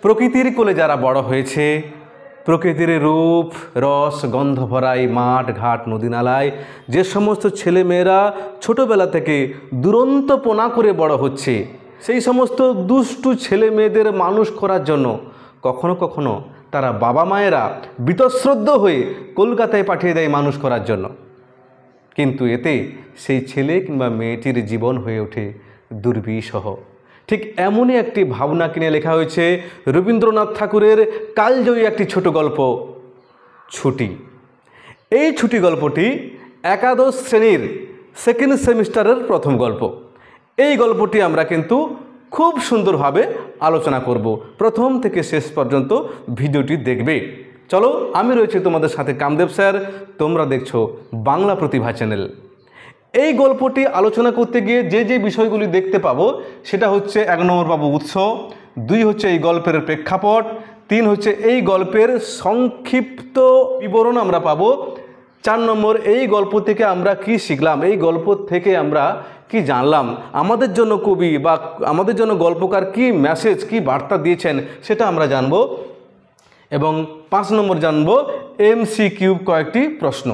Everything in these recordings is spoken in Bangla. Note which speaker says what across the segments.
Speaker 1: প্রকৃতির কোলে যারা বড় হয়েছে, প্রকৃতির রূপ রস গন্ধ ভরাই মাঠ ঘাট নদী নালায় যে সমস্ত ছেলেমেয়েরা ছোটোবেলা থেকে দুরন্তপনা করে বড় হচ্ছে, সেই সমস্ত দুষ্টু ছেলে মেয়েদের মানুষ করার জন্য কখনো কখনো তারা বাবা মায়েরা বীতশ্রদ্ধ হয়ে কলকাতায় পাঠিয়ে দেয় মানুষ করার জন্য। কিন্তু এতে সেই ছেলে কিংবা মেয়েটির জীবন হয়ে ওঠে দুর্বিষহ। ঠিক এমনই একটি ভাবনাকে নিয়ে লেখা হয়েছে রবীন্দ্রনাথ ঠাকুরের কালজয়ী একটি ছোট গল্প ছুটি। এই ছুটি গল্পটি একাদশ শ্রেণীর সেকেন্ড সেমিস্টারের প্রথম গল্প। এই গল্পটি আমরা কিন্তু খুব সুন্দরভাবে আলোচনা করব। প্রথম থেকে শেষ পর্যন্ত ভিডিওটি দেখবে। চলো, আমি রয়েছি তোমাদের সাথে কামদেব স্যার, তোমরা দেখছো বাংলা প্রতিভা চ্যানেল। এই গল্পটি আলোচনা করতে গিয়ে যে যে বিষয়গুলি দেখতে পাবো সেটা হচ্ছে 1 নম্বর পাবো উৎস, 2 হচ্ছে এই গল্পের প্রেক্ষাপট, 3 হচ্ছে এই গল্পের সংক্ষিপ্ত বিবরণ আমরা পাবো, 4 নম্বর এই গল্প থেকে আমরা কি শিখলাম, এই গল্প থেকে আমরা কি জানলাম, আমাদের জন্য কবি বা আমাদের জন্য গল্পকার কি মেসেজ কি বার্তা দিয়েছেন সেটা আমরা জানবো, এবং 5 নম্বর জানবো MCQ কয়েকটি প্রশ্ন।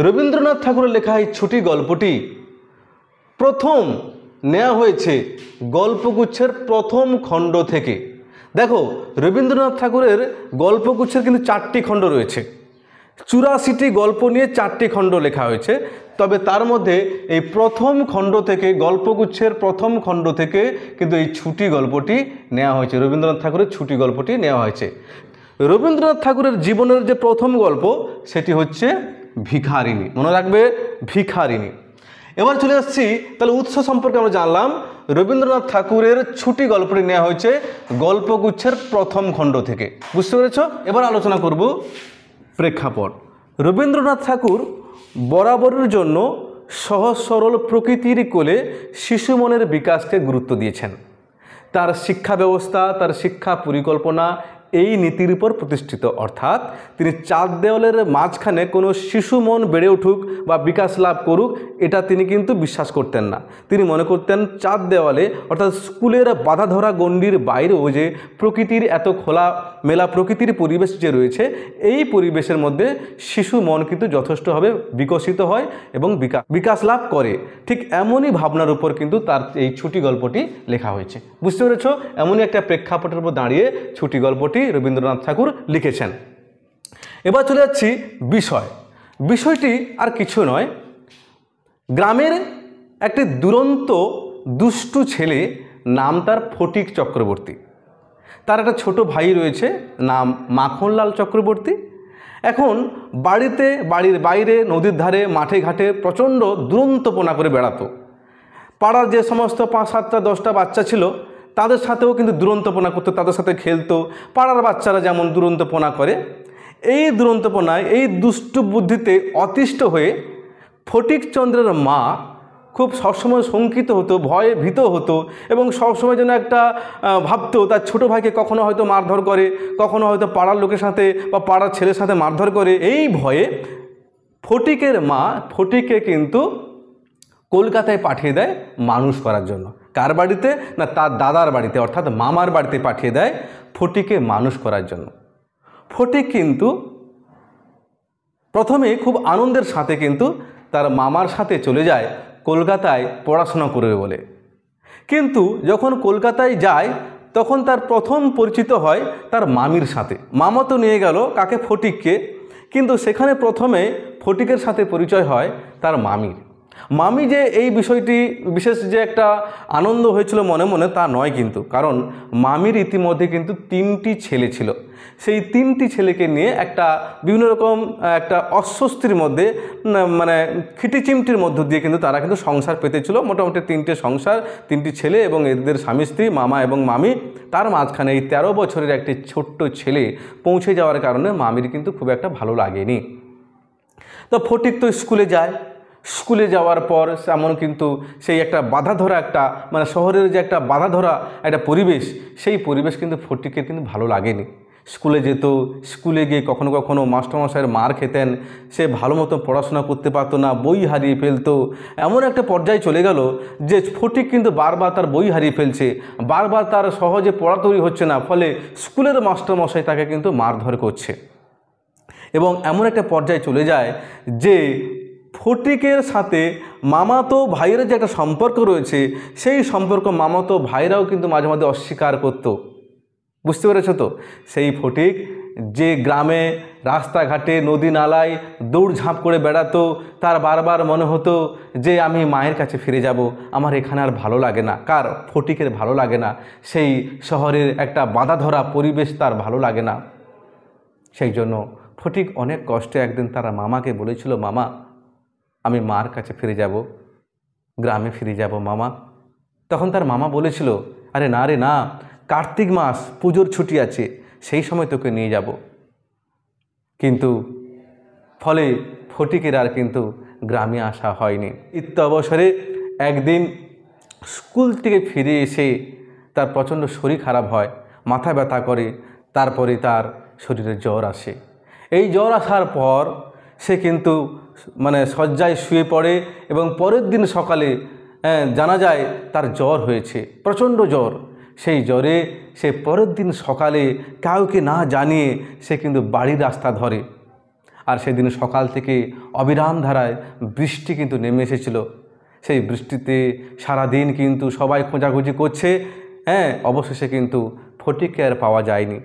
Speaker 1: রবীন্দ্রনাথ ঠাকুরের লেখা এই ছুটি গল্পটি প্রথম নেওয়া হয়েছে গল্পগুচ্ছের প্রথম খণ্ড থেকে। দেখো, রবীন্দ্রনাথ ঠাকুরের গল্পগুচ্ছের কিন্তু 4টি খণ্ড রয়েছে, 84টি গল্প নিয়ে 4টি খণ্ড লেখা হয়েছে। তবে তার মধ্যে এই প্রথম খণ্ড থেকে, গল্পগুচ্ছের প্রথম খণ্ড থেকে কিন্তু এই ছুটি গল্পটি নেওয়া হয়েছে, রবীন্দ্রনাথ ঠাকুরের ছুটি গল্পটি নেওয়া হয়েছে। রবীন্দ্রনাথ ঠাকুরের জীবনের যে প্রথম গল্প সেটি হচ্ছে ভিখারিণী, মনে রাখবে, ভিখারিণী। এবার চলে আসছি, তাহলে উৎস সম্পর্কে আমরা জানলাম। রবীন্দ্রনাথ ঠাকুরের ছুটি গল্পটি নেওয়া হয়েছে গল্পগুচ্ছের প্রথম খণ্ড থেকে, বুঝতে পেরেছ? এবার আলোচনা করব প্রেক্ষাপট। রবীন্দ্রনাথ ঠাকুর বরাবরের জন্য সহজ সরল প্রকৃতির কোলে শিশু মনের বিকাশকে গুরুত্ব দিয়েছেন। তার শিক্ষা ব্যবস্থা, তার শিক্ষা পরিকল্পনা এই নীতির উপর প্রতিষ্ঠিত, অর্থাৎ তিনি 4 দেওয়ালের মাঝখানে কোনো শিশু মন বেড়ে উঠুক বা বিকাশ লাভ করুক এটা তিনি কিন্তু বিশ্বাস করতেন না। তিনি মনে করতেন 4 দেওয়ালে অর্থাৎ স্কুলের বাধা ধরা গণ্ডির বাইরেও যে প্রকৃতির এত খোলা মেলা প্রকৃতির পরিবেশ যে রয়েছে, এই পরিবেশের মধ্যে শিশু মন কিন্তু যথেষ্টভাবে বিকশিত হয় এবং বিকাশ লাভ করে। ঠিক এমনই ভাবনার উপর কিন্তু তার এই ছুটি গল্পটি লেখা হয়েছে, বুঝতে পেরেছ? এমনই একটা প্রেক্ষাপটের উপর দাঁড়িয়ে ছুটি গল্পটি রবীন্দ্রনাথ ঠাকুর লিখেছেন। এবার চলে যাচ্ছি বিষয়টি আর কিছু নয়, গ্রামের একটি দুরন্ত দুষ্টু ছেলে, নাম তার ফটিক চক্রবর্তী। তার একটা ছোট ভাই রয়েছে, নাম মাখনলাল চক্রবর্তী। এখন বাড়ির বাইরে নদীর ধারে মাঠে ঘাটে প্রচণ্ড দুরন্তপনা করে বেড়াতো। পাড়ার যে সমস্ত 5-7টা 10টা বাচ্চা ছিল তাদের সাথেও কিন্তু দুরন্তপনা করতো, তাদের সাথে খেলতো। পাড়ার বাচ্চারা যেমন দুরন্তপনা করে, এই দুরন্তপনায়, এই দুষ্টু বুদ্ধিতে অতিষ্ঠ হয়ে ফটিকচন্দ্রের মা খুব সবসময় শঙ্কিত হতো, ভয়ে ভীত হতো এবং সবসময় যেন একটা ভাবতো তার ছোটো ভাইকে কখনো হয়তো মারধর করে, কখনো হয়তো পাড়ার লোকের সাথে বা পাড়ার ছেলের সাথে মারধর করে। এই ভয়ে ফটিকের মা ফটিককে কিন্তু কলকাতায় পাঠিয়ে দেয় মানুষ করার জন্য। কার বাড়িতে? না, তার দাদার বাড়িতে, অর্থাৎ মামার বাড়িতে পাঠিয়ে দেয় ফটিককে মানুষ করার জন্য। ফটিক কিন্তু প্রথমে খুব আনন্দের সাথে কিন্তু তার মামার সাথে চলে যায় কলকাতায় পড়াশোনা করবে বলে। কিন্তু যখন কলকাতায় যায় তখন তার প্রথম পরিচিত হয় তার মামির সাথে। মামা তো নিয়ে গেল কাকে? ফটিককে। কিন্তু সেখানে প্রথমে ফটিকের সাথে পরিচয় হয় তার মামির। মামি যে এই বিষয়টি বিশেষ যে একটা আনন্দ হয়েছিল মনে মনে তা নয় কিন্তু, কারণ মামির ইতিমধ্যে কিন্তু 3টি ছেলে ছিল। সেই 3টি ছেলেকে নিয়ে একটা বিভিন্ন রকম একটা অস্বস্তির মধ্যে, মানে খিটিচিমটির মধ্য দিয়ে কিন্তু তারা কিন্তু সংসার পেতেছিল। মোটামুটি 3টে সংসার, 3টি ছেলে এবং এদের স্বামী স্ত্রী, মামা এবং মামি। তার মাঝখানে এই 13 বছরের একটি ছোট্ট ছেলে পৌঁছে যাওয়ার কারণে মামির কিন্তু খুব একটা ভালো লাগেনি। তো ফটিক তো স্কুলে যাওয়ার পর এমন কিন্তু সেই একটা বাধা ধরা একটা, মানে শহরের যে একটা বাধা ধরা একটা পরিবেশ, সেই পরিবেশ কিন্তু ফটিকের কিন্তু ভালো লাগেনি। স্কুলে যেত, স্কুলে গিয়ে কখনো কখনো মাস্টারমশাইয়ের মার খেতেন, সে ভালো মতো পড়াশোনা করতে পারতো না, বই হারিয়ে ফেলতো। এমন একটা পর্যায়ে চলে গেল যে ফটিক কিন্তু বারবার তার বই হারিয়ে ফেলছে, বারবার তার সহজে পড়া তৈরি হচ্ছে না, ফলে স্কুলের মাস্টারমশাই তাকে কিন্তু মারধর করছে। এবং এমন একটা পর্যায়ে চলে যায় যে ফটিকের সাথে মামাতো ভাইয়ের যে একটা সম্পর্ক রয়েছে, সেই সম্পর্ক মামাতো ভাইরাও কিন্তু মাঝে মাঝে অস্বীকার করত। বুঝতে পেরেছো তো? সেই ফটিক যে গ্রামে রাস্তাঘাটে নদী নালায় দৌড়ঝাঁপ করে বেড়াতো, তার বারবার মনে হতো যে আমি মায়ের কাছে ফিরে যাব, আমার এখানে আর ভালো লাগে না। কার? ফটিকের ভালো লাগে না, সেই শহরের একটা বাঁধাধরা পরিবেশ তার ভালো লাগে না। সেই জন্য ফটিক অনেক কষ্টে একদিন তার মামাকে বলেছিল, মামা আমি মার কাছে ফিরে যাব, গ্রামে ফিরে যাব মামা। তখন তার মামা বলেছিল, আরে না রে না, কার্তিক মাস পুজোর ছুটি আছে, সেই সময় তোকে নিয়ে যাব। কিন্তু ফলে ফটিকের আর কিন্তু গ্রামে আসা হয়নি। অবসরে একদিন স্কুল থেকে ফিরে এসে তার প্রচণ্ড শরীর খারাপ হয়, মাথা ব্যথা করে, তারপরে তার শরীরে জ্বর আসে। এই জ্বর আসার পর সে কিন্তু শয্যায় শুয়ে পড়ে এবং পরের দিন সকালে জানা যায় তার জ্বর হয়েছে, প্রচণ্ড জ্বর। সেই জ্বরে সে পরের দিন সকালে কাউকে না জানিয়ে সে কিন্তু বাড়ির রাস্তা ধরে। আর সেদিন সকাল থেকে অবিরাম ধারায় বৃষ্টি কিন্তু নেমে এসেছিল। সেই বৃষ্টিতে সারাদিন কিন্তু সবাই খোঁজাখুঁজি করছে, অবশেষে কিন্তু ফটিককে আর পাওয়া যায়নি।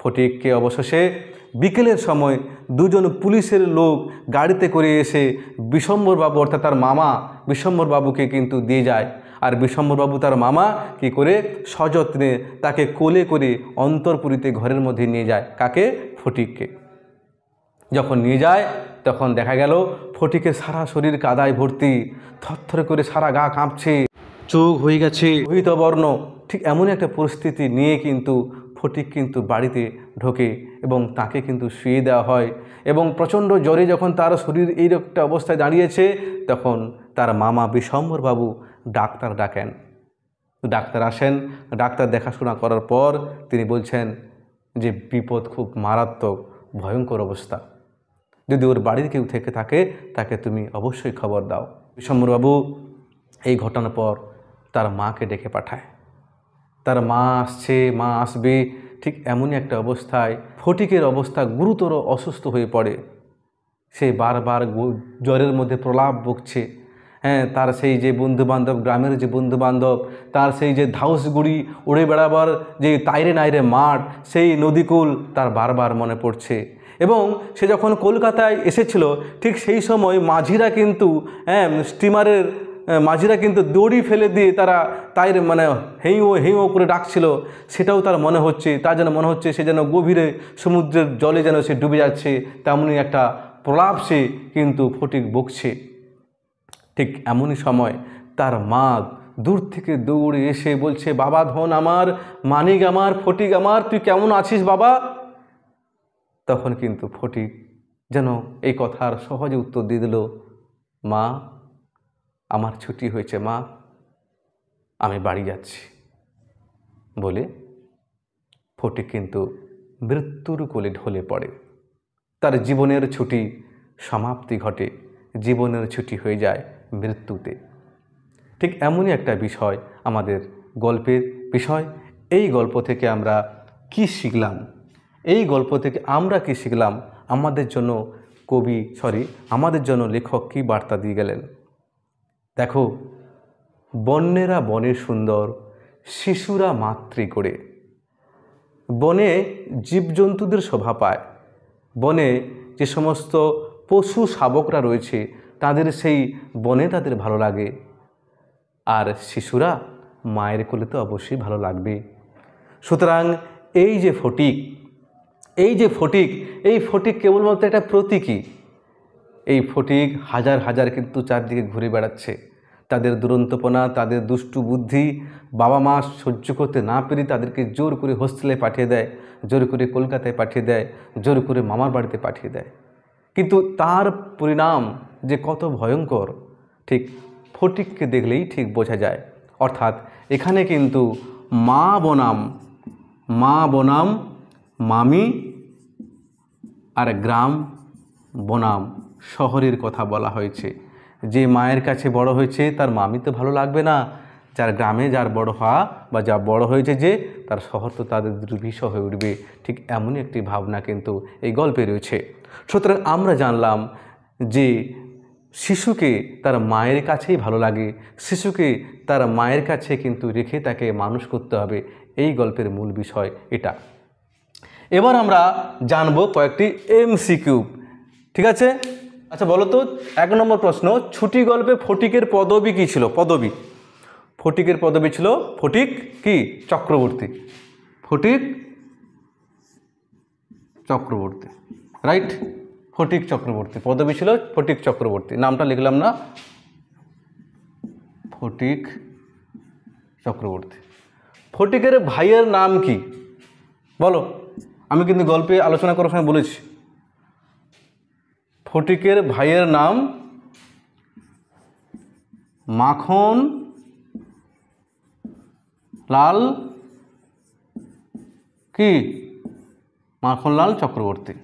Speaker 1: ফটিককে অবশেষে বিকেলের সময় দুজন পুলিশের লোক গাড়িতে করে এসে বিশ্বম্বরবাবু অর্থাৎ তার মামা বিশ্বম্বরবাবুকে কিন্তু দিয়ে যায়। আর বিশ্বম্বরবাবু তার মামা কি করে সযত্নে তাকে কোলে করে অন্তরপুরীতে ঘরের মধ্যে নিয়ে যায়। কাকে? ফটিককে। যখন নিয়ে যায় তখন দেখা গেল ফটিকের সারা শরীর কাদায় ভর্তি, থরথরে করে সারা গা কাঁপছে, চোখ হয়ে গেছে লোহিত বর্ণ। ঠিক এমন একটা পরিস্থিতি নিয়ে কিন্তু ফটিক কিন্তু বাড়িতে ঢোকে এবং তাকে কিন্তু শুয়ে দেওয়া হয়। এবং প্রচণ্ড জ্বরে যখন তার শরীর এই একটা অবস্থায় দাঁড়িয়েছে, তখন তার মামা বিশ্বম্বরবাবু ডাক্তার ডাকেন। ডাক্তার আসেন, ডাক্তার দেখাশোনা করার পর তিনি বলছেন যে বিপদ খুব মারাত্মক, ভয়ঙ্কর অবস্থা, যদি ওর বাড়ির কেউ থেকে থাকে তাকে তুমি অবশ্যই খবর দাও। বিশ্বম্বরবাবু এই ঘটনার পর তার মাকে ডেকে পাঠায়। তার মা আসছে, মা আসবে, ঠিক এমনই একটা অবস্থায় ফটিকের অবস্থা গুরুতর অসুস্থ হয়ে পড়ে। সে বারবার জ্বরের মধ্যে প্রলাপ বকছে। তার সেই যে বন্ধুবান্ধব, গ্রামের যে বন্ধুবান্ধব, তার সেই যে ধাউসগুড়ি উড়ে বেড়াবার যে তাইরে নাইরে মাঠ, সেই নদীকূল তার বারবার মনে পড়ছে। এবং সে যখন কলকাতায় এসেছিল ঠিক সেই সময় মাঝিরা কিন্তু স্টিমারের মাঝিরা কিন্তু দড়ি ফেলে দিয়ে তারা তাইর হেঁয়ো হেঁয়ো করে ডাকছিল, সেটাও তার মনে হচ্ছে। তার যেন মনে হচ্ছে সে যেন গভীরে সমুদ্রের জলে যেন সে ডুবে যাচ্ছে, তেমনই একটা প্রলাপ সে কিন্তু ফটিক বকছে। ঠিক এমনই সময় তার মা দূর থেকে দৌড়ে এসে বলছে, বাবা ধন আমার, মানিক আমার, ফটিক আমার, তুই কেমন আছিস বাবা? তখন কিন্তু ফটিক যেন এই কথার সহজে উত্তর দিয়ে দিল, মা আমার ছুটি হয়েছে মা, আমি বাড়ি যাচ্ছি বলে ফটিক কিন্তু মৃত্যুর কোলে ঢলে পড়ে। তার জীবনের ছুটি সমাপ্তি ঘটে, জীবনের ছুটি হয়ে যায় মৃত্যুতে। ঠিক এমনই একটা বিষয় আমাদের গল্পের বিষয়। এই গল্প থেকে আমরা কি শিখলাম? এই গল্প থেকে আমরা কি শিখলাম? আমাদের জন্য আমাদের জন্য লেখক কি বার্তা দিয়ে গেলেন? দেখো, বন্যেরা বনে সুন্দর, শিশুরা মাতৃ করে। বনে জীবজন্তুদের শোভা পায়, বনে যে সমস্ত পশু শাবকরা রয়েছে তাদের সেই বনে তাদের ভালো লাগে। আর শিশুরা মায়ের কোলে তো অবশ্যই ভালো লাগবে। সুতরাং এই যে ফটিক, এই ফটিক কেবলমাত্র একটা প্রতীকী। এই ফটিক হাজার হাজার কিন্তু চারদিকে ঘুরে বেড়াচ্ছে। তাদের দুরন্তপনা, তাদের দুষ্টু বুদ্ধি বাবা মা সহ্য করতে না পেরে তাদেরকে জোর করে হোস্টেলে পাঠিয়ে দেয়, জোর করে কলকাতায় পাঠিয়ে দেয়, জোর করে মামার বাড়িতে পাঠিয়ে দেয়। কিন্তু তার পরিণাম যে কত ভয়ঙ্কর ঠিক ফটিককে দেখলেই ঠিক বোঝা যায়। অর্থাৎ এখানে কিন্তু মা বনাম মামি আর গ্রাম বনাম শহরের কথা বলা হয়েছে। যে মায়ের কাছে বড় হয়েছে তার মামি তো ভালো লাগবে না, যার গ্রামে যার বড় হওয়া বা যা বড় হয়েছে যে তার শহর তো তাদের দুর্বিষহ হয়ে উঠবে। ঠিক এমনই একটি ভাবনা কিন্তু এই গল্পে রয়েছে। সুতরাং আমরা জানলাম যে শিশুকে তার মায়ের কাছেই ভালো লাগে, শিশুকে তার মায়ের কাছে কিন্তু রেখে তাকে মানুষ করতে হবে। এই গল্পের মূল বিষয় এটা। এবার আমরা জানবো কয়েকটি এমসিকিউ। ঠিক আছে? আচ্ছা বলো তো, 1 নম্বর প্রশ্ন, ছুটি গল্পে ফটিকের পদবী কী ছিল? পদবী, ফটিকের পদবী ছিল ফটিক কি? চক্রবর্তী। ফটিক চক্রবর্তী, রাইট? ফটিক চক্রবর্তী, পদবী ছিল ফটিক চক্রবর্তী। নামটা লিখলাম না, ফটিক চক্রবর্তী। ফটিকের ভাইয়ের নাম কি বলো? আমি কিন্তু গল্পে আলোচনা করার সময় বলেছি ফটিকের ভাইয়ের নাম মাখন লাল কি? মাখনলাল চক্রবর্তী।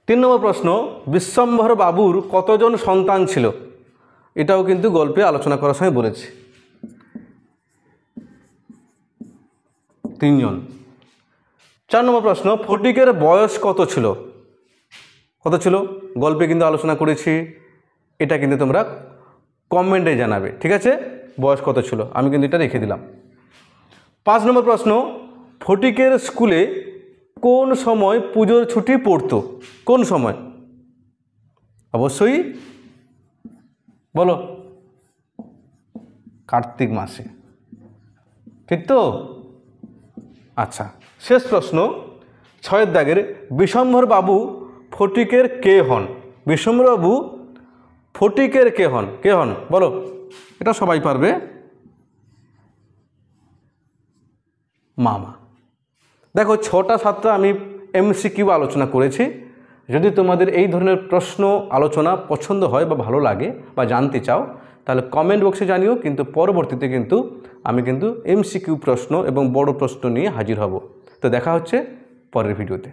Speaker 1: 3 নম্বর প্রশ্ন, বিশ্বম্ভর বাবুর কতজন সন্তান ছিল? এটাও কিন্তু গল্পে আলোচনা করার সময় বলেছি, 3 জন। 4 নম্বর প্রশ্ন, ফটিকের বয়স কত ছিল? কত ছিল? গল্পে কিন্তু আলোচনা করেছি, এটা কিন্তু তোমরা কমেন্টে জানাবে। ঠিক আছে? বয়স কত ছিল, আমি কিন্তু এটা রেখে দিলাম। 5 নম্বর প্রশ্ন, ফটিকের স্কুলে কোন সময় পুজোর ছুটি পড়তো? কোন সময়? অবশ্যই বলো, কার্তিক মাসে, ঠিক তো? আচ্ছা, শেষ প্রশ্ন 6 দাগের, বিশ্বম্ভর বাবু ফটিকের কে হন? বিশ্বম্ভর বাবু ফটিকের কে হন? কে হন বলো? এটা সবাই পারবে, মামা। দেখো 6টা 7টা আমি এমসিকিউ আলোচনা করেছি। যদি তোমাদের এই ধরনের প্রশ্ন আলোচনা পছন্দ হয় বা ভালো লাগে বা জানতে চাও তাহলে কমেন্ট বক্সে জানিও। কিন্তু পরবর্তীতে কিন্তু আমি কিন্তু এমসিকিউ প্রশ্ন এবং বড় প্রশ্ন নিয়ে হাজির হব। তো দেখা হচ্ছে পরের ভিডিওতে।